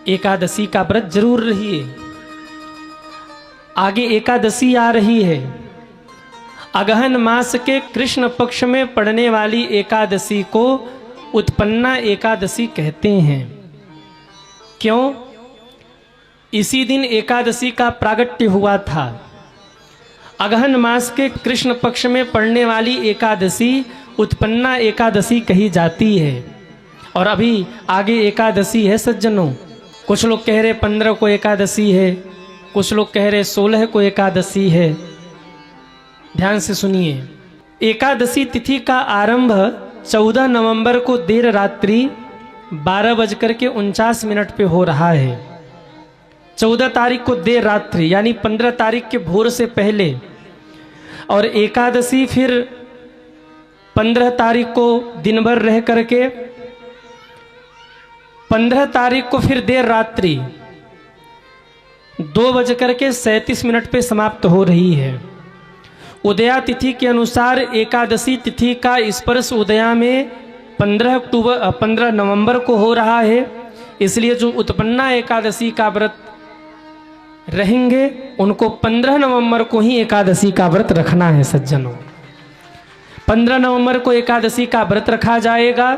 एकादशी का व्रत जरूर रहिए। आगे एकादशी आ रही है। अगहन मास के कृष्ण पक्ष में पड़ने वाली एकादशी को उत्पन्ना एकादशी कहते हैं। क्यों? इसी दिन एकादशी का प्रागट्य हुआ था। अगहन मास के कृष्ण पक्ष में पड़ने वाली एकादशी उत्पन्ना एकादशी कही जाती है। और अभी आगे एकादशी है सज्जनों। कुछ लोग कह रहे 15 को एकादशी है, कुछ लोग कह रहे 16 को एकादशी है। ध्यान से सुनिए। एकादशी तिथि का आरंभ 14 नवंबर को देर रात्रि 12:49 पे हो रहा है। 14 तारीख को देर रात्रि यानी 15 तारीख के भोर से पहले, और एकादशी फिर 15 तारीख को दिन भर रह करके 15 तारीख को फिर देर रात्रि 2:37 पे समाप्त हो रही है। उदया तिथि के अनुसार एकादशी तिथि का स्पर्श उदया में 15 नवंबर को हो रहा है। इसलिए जो उत्पन्ना एकादशी का व्रत रहेंगे उनको 15 नवंबर को ही एकादशी का व्रत रखना है सज्जनों। 15 नवंबर को एकादशी का व्रत रखा जाएगा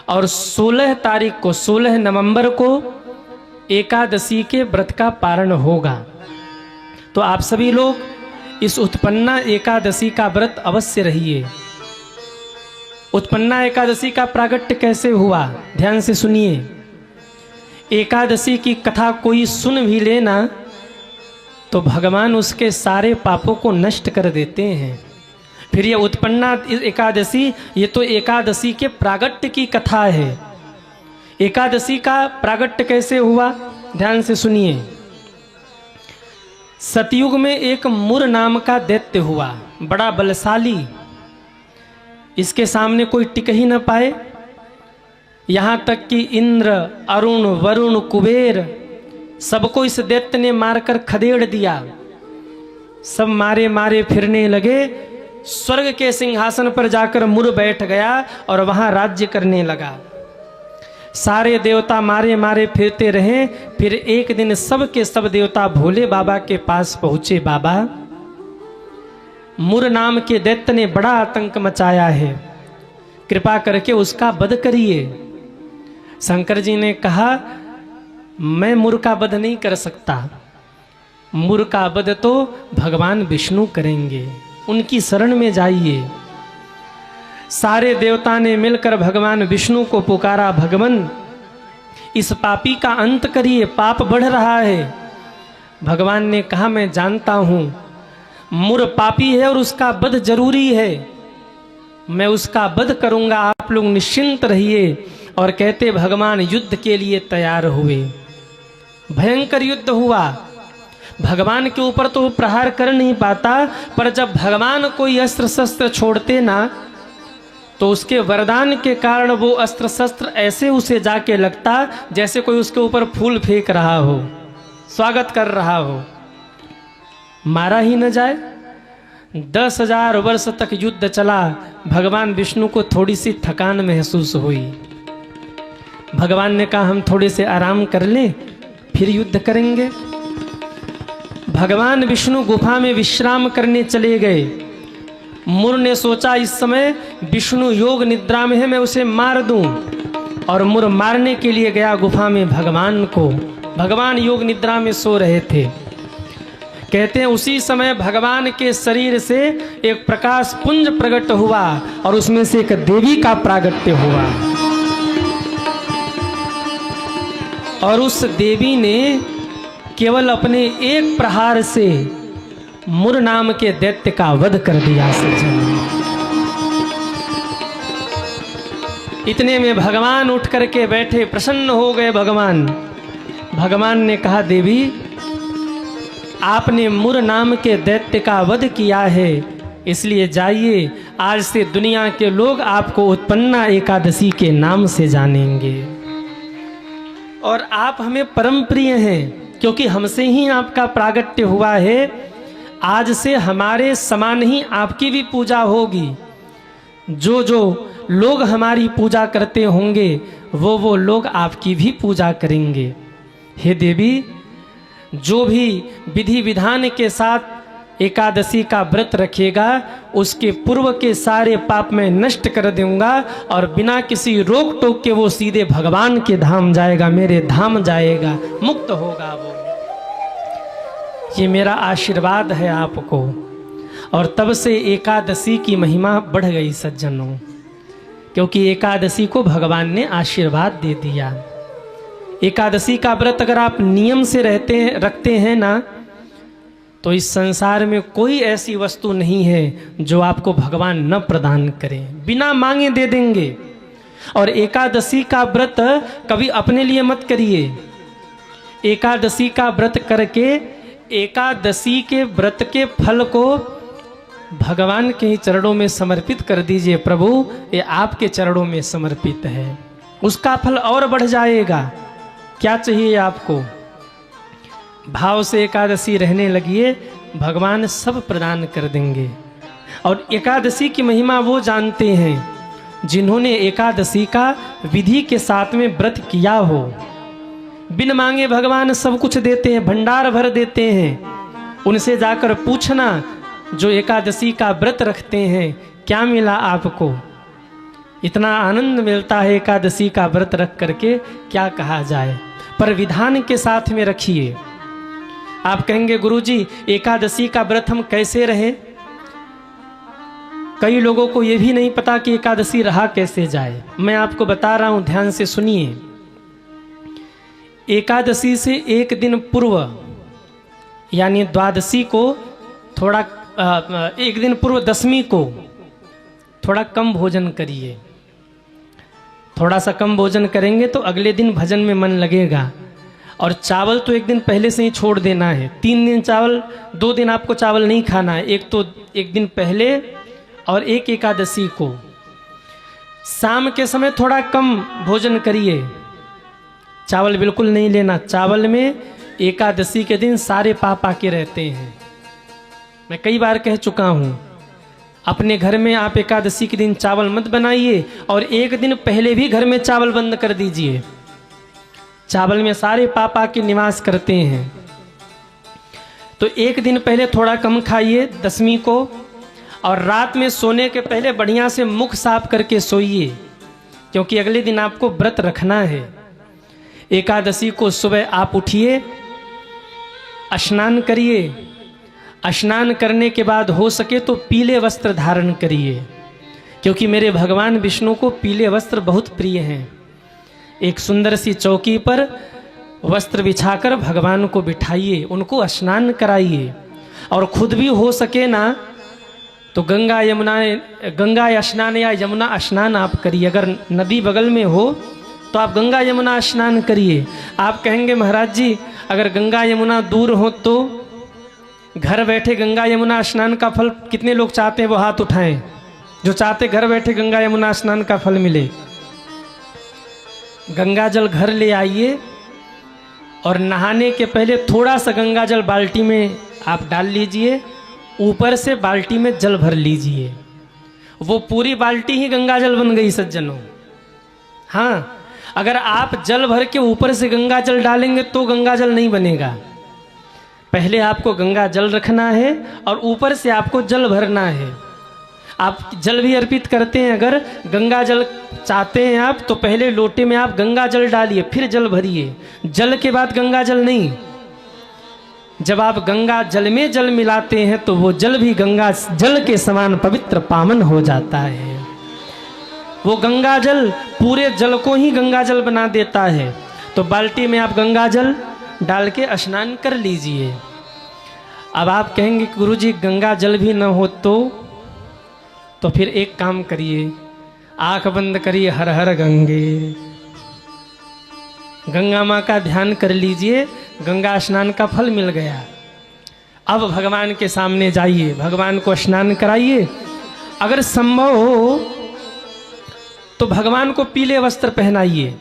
और 16 नवंबर को एकादशी के व्रत का पारण होगा। तो आप सभी लोग इस उत्पन्ना एकादशी का व्रत अवश्य रहिए। उत्पन्ना एकादशी का प्रागट्य कैसे हुआ, ध्यान से सुनिए। एकादशी की कथा कोई सुन भी लेना तो भगवान उसके सारे पापों को नष्ट कर देते हैं। फिर ये उत्पन्ना एकादशी, ये तो एकादशी के प्रागट्य की कथा है। एकादशी का प्रागट्य कैसे हुआ, ध्यान से सुनिए। सतयुग में एक मुर नाम का दैत्य हुआ, बड़ा बलशाली। इसके सामने कोई टिक ही न पाए। यहां तक कि इंद्र, अरुण, वरुण, कुबेर सबको इस दैत्य ने मारकर खदेड़ दिया। सब मारे मारे फिरने लगे। स्वर्ग के सिंहासन पर जाकर मुर बैठ गया और वहां राज्य करने लगा। सारे देवता मारे मारे फिरते रहे। फिर एक दिन सब के सब देवता भोले बाबा के पास पहुंचे। बाबा, मुर नाम के दैत्य ने बड़ा आतंक मचाया है, कृपा करके उसका वध करिए। शंकर जी ने कहा, मैं मुर का वध नहीं कर सकता। मुर का वध तो भगवान विष्णु करेंगे, उनकी शरण में जाइए। सारे देवता ने मिलकर भगवान विष्णु को पुकारा, भगवान इस पापी का अंत करिए, पाप बढ़ रहा है। भगवान ने कहा, मैं जानता हूं मुर पापी है और उसका वध जरूरी है, मैं उसका वध करूंगा, आप लोग निश्चिंत रहिए। और कहते भगवान युद्ध के लिए तैयार हुए। भयंकर युद्ध हुआ। भगवान के ऊपर तो प्रहार कर नहीं पाता, पर जब भगवान कोई अस्त्र शस्त्र छोड़ते ना तो उसके वरदान के कारण वो अस्त्र शस्त्र ऐसे उसे जाके लगता जैसे कोई उसके ऊपर फूल फेंक रहा हो, स्वागत कर रहा हो। मारा ही न जाए। 10,000 वर्ष तक युद्ध चला। भगवान विष्णु को थोड़ी सी थकान महसूस हुई। भगवान ने कहा, हम थोड़े से आराम कर लें, फिर युद्ध करेंगे। भगवान विष्णु गुफा में विश्राम करने चले गए। मुर ने सोचा इस समय विष्णु योग निद्रा में है, मैं उसे मार दूं। और मुर मारने के लिए गया गुफा में भगवान को। भगवान योग निद्रा में सो रहे थे। कहते हैं उसी समय भगवान के शरीर से एक प्रकाश पुंज प्रकट हुआ और उसमें से एक देवी का प्रागट्य हुआ। और उस देवी ने केवल अपने एक प्रहार से मुर नाम के दैत्य का वध कर दिया। सज्जन, इतने में भगवान उठ करके बैठे, प्रसन्न हो गए भगवान। भगवान ने कहा, देवी आपने मुर नाम के दैत्य का वध किया है, इसलिए जाइए, आज से दुनिया के लोग आपको उत्पन्ना एकादशी के नाम से जानेंगे। और आप हमें परम प्रिय हैं, क्योंकि हमसे ही आपका प्रागट्य हुआ है। आज से हमारे समान ही आपकी भी पूजा होगी। जो जो लोग हमारी पूजा करते होंगे वो लोग आपकी भी पूजा करेंगे। हे देवी, जो भी विधि विधान के साथ एकादशी का व्रत रखेगा उसके पूर्व के सारे पाप मैं नष्ट कर दूंगा और बिना किसी रोक टोक के वो सीधे भगवान के धाम जाएगा, मेरे धाम जाएगा, मुक्त होगा वो। ये मेरा आशीर्वाद है आपको। और तब से एकादशी की महिमा बढ़ गई सज्जनों, क्योंकि एकादशी को भगवान ने आशीर्वाद दे दिया। एकादशी का व्रत अगर आप नियम से रखते हैं ना, तो इस संसार में कोई ऐसी वस्तु नहीं है जो आपको भगवान न प्रदान करे, बिना मांगे दे देंगे। और एकादशी का व्रत कभी अपने लिए मत करिए। एकादशी का व्रत करके एकादशी के व्रत के फल को भगवान के ही चरणों में समर्पित कर दीजिए। प्रभु, ये आपके चरणों में समर्पित है, उसका फल और बढ़ जाएगा। क्या चाहिए आपको? भाव से एकादशी रहने लगिए, भगवान सब प्रदान कर देंगे। और एकादशी की महिमा वो जानते हैं जिन्होंने एकादशी का विधि के साथ में व्रत किया हो। बिन मांगे भगवान सब कुछ देते हैं, भंडार भर देते हैं। उनसे जाकर पूछना, जो एकादशी का व्रत रखते हैं, क्या मिला आपको? इतना आनंद मिलता है एकादशी का व्रत रख करके, क्या कहा जाए। पर विधान के साथ में रखिए। आप कहेंगे गुरुजी एकादशी का व्रत हम कैसे रहे? कई लोगों को यह भी नहीं पता कि एकादशी रहा कैसे जाए। मैं आपको बता रहा हूं, ध्यान से सुनिए। एकादशी से एक दिन पूर्व यानी द्वादशी को थोड़ा एक दिन पूर्व दशमी को थोड़ा कम भोजन करिए। थोड़ा सा कम भोजन करेंगे तो अगले दिन भजन में मन लगेगा। और चावल तो एक दिन पहले से ही छोड़ देना है। 3 दिन चावल, 2 दिन आपको चावल नहीं खाना है। एक तो एक दिन पहले और एक एकादशी को। शाम के समय थोड़ा कम भोजन करिए, चावल बिल्कुल नहीं लेना। चावल में एकादशी के दिन सारे पाप आके रहते हैं। मैं कई बार कह चुका हूँ, अपने घर में आप एकादशी के दिन चावल मत बनाइए और एक दिन पहले भी घर में चावल बंद कर दीजिए। चावल में सारे पाप आके निवास करते हैं। तो एक दिन पहले थोड़ा कम खाइए दशमी को, और रात में सोने के पहले बढ़िया से मुख साफ करके सोइए, क्योंकि अगले दिन आपको व्रत रखना है। एकादशी को सुबह आप उठिए, स्नान करिए। स्नान करने के बाद हो सके तो पीले वस्त्र धारण करिए, क्योंकि मेरे भगवान विष्णु को पीले वस्त्र बहुत प्रिय हैं। एक सुंदर सी चौकी पर वस्त्र बिछाकर भगवान को बिठाइए, उनको स्नान कराइए। और खुद भी हो सके ना तो गंगा स्नान या यमुना स्नान आप करिए। अगर नदी बगल में हो तो आप गंगा यमुना स्नान करिए। आप कहेंगे महाराज जी अगर गंगा यमुना दूर हो तो घर बैठे गंगा यमुना स्नान का फल कितने लोग चाहते हैं वो हाथ उठाएं, जो चाहते घर बैठे गंगा यमुना स्नान का फल मिले। गंगा जल घर ले आइए और नहाने के पहले थोड़ा सा गंगा जल बाल्टी में आप डाल लीजिए, ऊपर से बाल्टी में जल भर लीजिए। वो पूरी बाल्टी ही गंगा जल बन गई सज्जनों। हाँ, अगर आप जल भर के ऊपर से गंगा जल डालेंगे तो गंगा जल नहीं बनेगा। पहले आपको गंगा जल रखना है और ऊपर से आपको जल भरना है। आप जल भी अर्पित करते हैं, अगर गंगा जल चाहते हैं आप तो पहले लोटे में आप गंगा जल डालिए, फिर जल भरिए। जल के बाद गंगा जल नहीं। जब आप गंगा जल में जल मिलाते हैं तो वो जल भी गंगा जल के समान पवित्र पावन हो जाता है। वो गंगा जल पूरे जल को ही गंगा जल बना देता है। तो बाल्टी में आप गंगा जल डाल के स्नान कर लीजिए। अब आप कहेंगे गुरुजी गंगा जल भी न हो तो फिर एक काम करिए, आंख बंद करिए, हर हर गंगे, गंगा माँ का ध्यान कर लीजिए, गंगा स्नान का फल मिल गया। अब भगवान के सामने जाइए, भगवान को स्नान कराइए। अगर संभव हो तो भगवान को पीले वस्त्र पहनाइए।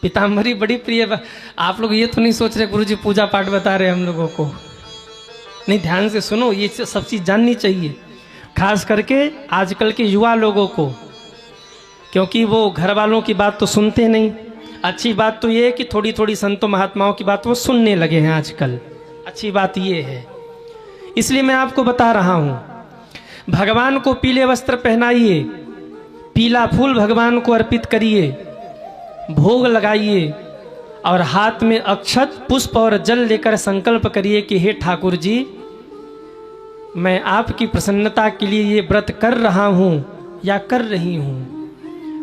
पीताम्बरी बड़ी प्रिय। आप लोग ये तो नहीं सोच रहे गुरुजी पूजा पाठ बता रहे हम लोगों को, नहीं, ध्यान से सुनो, ये सब चीज जाननी चाहिए, खास करके आजकल के युवा लोगों को, क्योंकि वो घर वालों की बात तो सुनते नहीं। अच्छी बात तो ये है कि थोड़ी थोड़ी संतों महात्माओं की बात वो सुनने लगे हैं आजकल, अच्छी बात ये है। इसलिए मैं आपको बता रहा हूं, भगवान को पीले वस्त्र पहनाइए, पीला फूल भगवान को अर्पित करिए, भोग लगाइए और हाथ में अक्षत पुष्प और जल लेकर संकल्प करिए कि हे ठाकुर जी, मैं आपकी प्रसन्नता के लिए ये व्रत कर रहा हूं या कर रही हूं।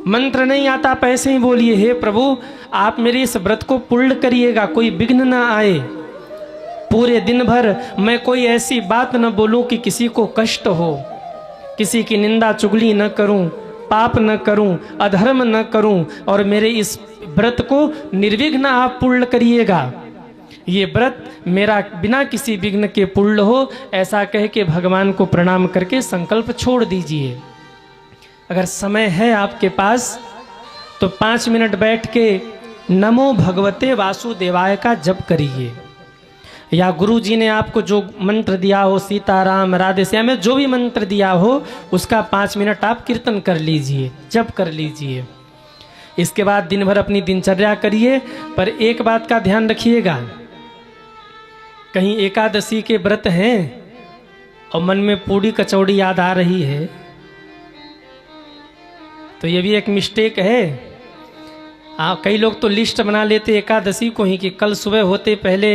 मंत्र नहीं आता आप ऐसे ही बोलिए, हे प्रभु आप मेरे इस व्रत को पूर्ण करिएगा, कोई विघ्न ना आए। पूरे दिन भर मैं कोई ऐसी बात न बोलूं कि किसी को कष्ट हो, किसी की निंदा चुगली न करूं, पाप न करूं, अधर्म न करूं, और मेरे इस व्रत को निर्विघ्न आप पूर्ण करिएगा। ये व्रत मेरा बिना किसी विघ्न के पूर्ण हो, ऐसा कह के भगवान को प्रणाम करके संकल्प छोड़ दीजिए। अगर समय है आपके पास तो 5 मिनट बैठ के नमो भगवते वासुदेवाय का जप करिए, या गुरु जी ने आपको जो मंत्र दिया हो, सीताराम राधे श्याम में जो भी मंत्र दिया हो, उसका 5 मिनट आप कीर्तन कर लीजिए, जप कर लीजिए। इसके बाद दिन भर अपनी दिनचर्या करिए। पर एक बात का ध्यान रखिएगा, कहीं एकादशी के व्रत हैं और मन में पूड़ी कचौड़ी याद आ रही है तो ये भी एक मिस्टेक है। कई लोग तो लिस्ट बना लेते एकादशी को ही कि कल सुबह होते पहले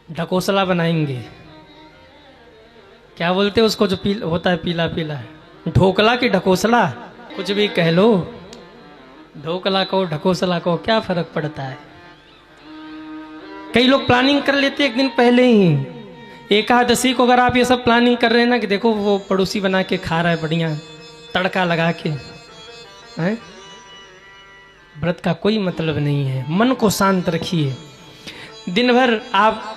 ढकोसला बनाएंगे, क्या बोलते हैं उसको जो होता है पीला पीला, ढोकला की ढकोसला, कुछ भी कह लो, ढोकला को ढकोसला को क्या फर्क पड़ता है। कई लोग प्लानिंग कर लेते एक दिन पहले ही। एकादशी को अगर आप ये सब प्लानिंग कर रहे हैं ना कि देखो वो पड़ोसी बना के खा रहा है बढ़िया तड़का लगा के, है व्रत का कोई मतलब नहीं है। मन को शांत रखिए, दिन भर आप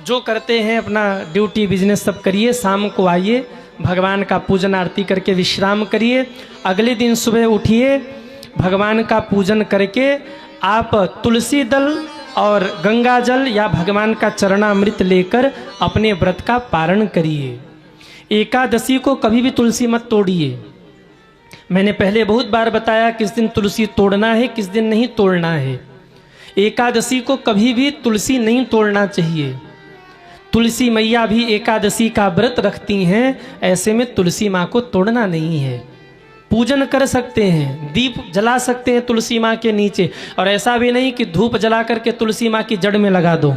जो करते हैं अपना ड्यूटी बिजनेस सब करिए, शाम को आइए भगवान का पूजन आरती करके विश्राम करिए। अगले दिन सुबह उठिए, भगवान का पूजन करके आप तुलसी दल और गंगा जल या भगवान का चरणामृत लेकर अपने व्रत का पारण करिए। एकादशी को कभी भी तुलसी मत तोड़िए। मैंने पहले बहुत बार बताया किस दिन तुलसी तोड़ना है, किस दिन नहीं तोड़ना है। एकादशी को कभी भी तुलसी नहीं तोड़ना चाहिए। तुलसी मैया भी एकादशी का व्रत रखती हैं, ऐसे में तुलसी माँ को तोड़ना नहीं है। पूजन कर सकते हैं, दीप जला सकते हैं तुलसी माँ के नीचे, और ऐसा भी नहीं कि धूप जला करके तुलसी माँ की जड़ में लगा दो।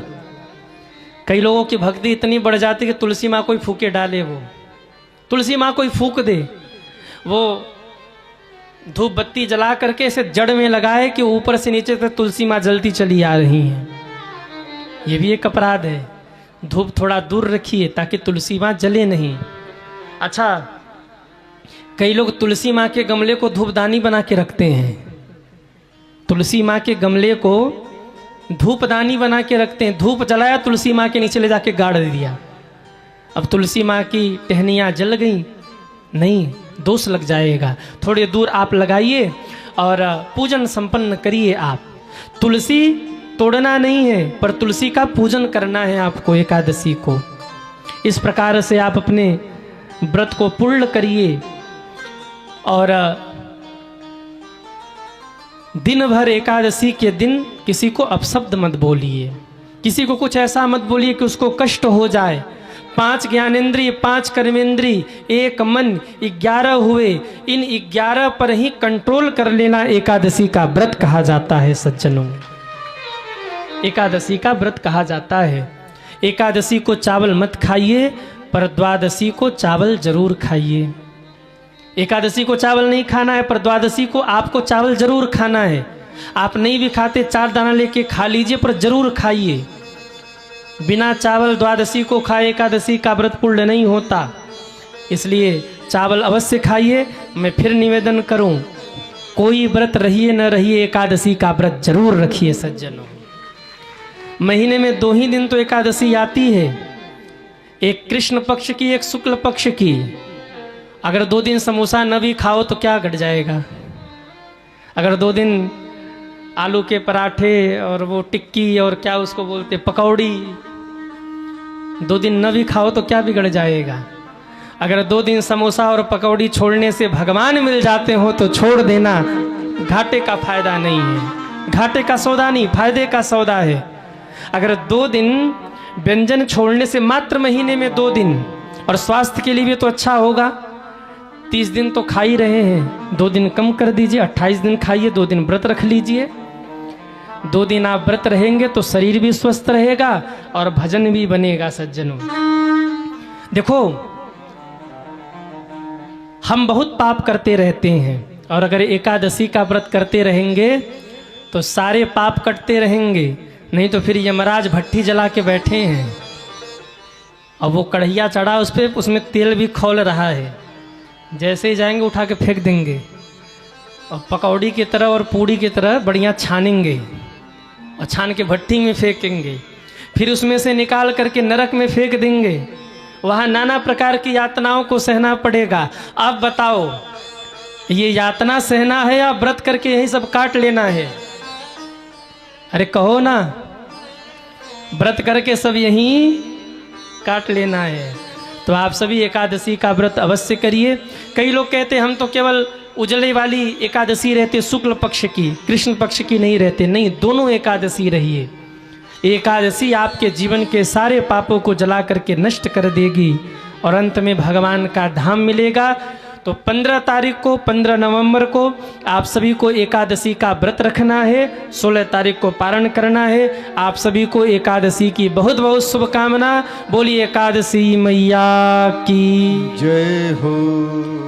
कई लोगों की भक्ति इतनी बढ़ जाती है कि तुलसी माँ कोई फूके डाले, वो तुलसी माँ कोई फूक दे, वो धूप बत्ती जला करके इसे जड़ में लगाए कि ऊपर से नीचे तक तुलसी माँ जलती चली आ रही हैं। ये भी एक अपराध है। धूप थोड़ा दूर रखिए ताकि तुलसी माँ जले नहीं। अच्छा, कई लोग तुलसी माँ के गमले को धूपदानी बना के रखते हैं। तुलसी माँ के गमले को धूपदानी बना के रखते हैं। धूप जलाया, तुलसी माँ के नीचे ले जाके गाड़ दिया, अब तुलसी माँ की टहनियाँ जल गई, नहीं, दोष लग जाएगा। थोड़ी दूर आप लगाइए और पूजन संपन्न करिए। आप तुलसी तोड़ना नहीं है, पर तुलसी का पूजन करना है आपको एकादशी को। इस प्रकार से आप अपने व्रत को पूर्ण करिए और दिन भर एकादशी के दिन किसी को अपशब्द मत बोलिए, किसी को कुछ ऐसा मत बोलिए कि उसको कष्ट हो जाए। 5 ज्ञानेंद्रिय, 5 कर्मेंद्रिय, 1 मन, 11 हुए। इन 11 पर ही कंट्रोल कर लेना एकादशी का व्रत कहा जाता है सज्जनों, एकादशी का व्रत कहा जाता है। एकादशी को चावल मत खाइए, पर द्वादशी को चावल जरूर खाइए। एकादशी को चावल नहीं खाना है, पर द्वादशी को आपको चावल जरूर खाना है। आप नहीं भी खाते 4 दाना लेके खा लीजिए, पर जरूर खाइए। बिना चावल द्वादशी को खाए एकादशी का व्रत पूर्ण नहीं होता, इसलिए चावल अवश्य खाइए। मैं फिर निवेदन करूं, कोई व्रत रहिए न रहिए, एकादशी का व्रत जरूर रखिए सज्जनों। महीने में 2 ही दिन तो एकादशी आती है, एक कृष्ण पक्ष की, एक शुक्ल पक्ष की। अगर 2 दिन समोसा न भी खाओ तो क्या घट जाएगा? अगर 2 दिन आलू के पराठे और वो टिक्की और क्या उसको बोलते पकौड़ी 2 दिन न भी खाओ तो क्या बिगड़ जाएगा? अगर 2 दिन समोसा और पकौड़ी छोड़ने से भगवान मिल जाते हो तो छोड़ देना, घाटे का फायदा नहीं है। घाटे का सौदा नहीं, फायदे का सौदा है। अगर 2 दिन व्यंजन छोड़ने से, मात्र महीने में 2 दिन, और स्वास्थ्य के लिए भी तो अच्छा होगा। 30 दिन तो खा ही रहे हैं, 2 दिन कम कर दीजिए, 28 दिन खाइए, 2 दिन व्रत रख लीजिए। 2 दिन आप व्रत रहेंगे तो शरीर भी स्वस्थ रहेगा और भजन भी बनेगा। सज्जनों देखो, हम बहुत पाप करते रहते हैं, और अगर एकादशी का व्रत करते रहेंगे तो सारे पाप कटते रहेंगे। नहीं तो फिर यमराज भट्ठी जला के बैठे हैं और वो कढ़ैया चढ़ा उस पर, उसमें तेल भी खौल रहा है। जैसे ही जाएंगे उठा के फेंक देंगे, और पकौड़ी की तरह और पूड़ी की तरह बढ़िया छानेंगे और छान के भट्टी में फेंकेंगे, फिर उसमें से निकाल करके नरक में फेंक देंगे। वहाँ नाना प्रकार की यातनाओं को सहना पड़ेगा। आप बताओ, ये यातना सहना है या व्रत करके यही सब काट लेना है? अरे कहो ना, व्रत करके सब यहीं काट लेना है। तो आप सभी एकादशी का व्रत अवश्य करिए। कई लोग कहते हैं हम तो केवल उजले वाली एकादशी रहते, शुक्ल पक्ष की, कृष्ण पक्ष की नहीं रहते। नहीं, दोनों एकादशी रहिए। एकादशी आपके जीवन के सारे पापों को जला करके नष्ट कर देगी और अंत में भगवान का धाम मिलेगा। तो 15 तारीख को, 15 नवंबर को आप सभी को एकादशी का व्रत रखना है। 16 तारीख को पारण करना है। आप सभी को एकादशी की बहुत बहुत शुभकामना। बोलिए एकादशी मैया की जय हो।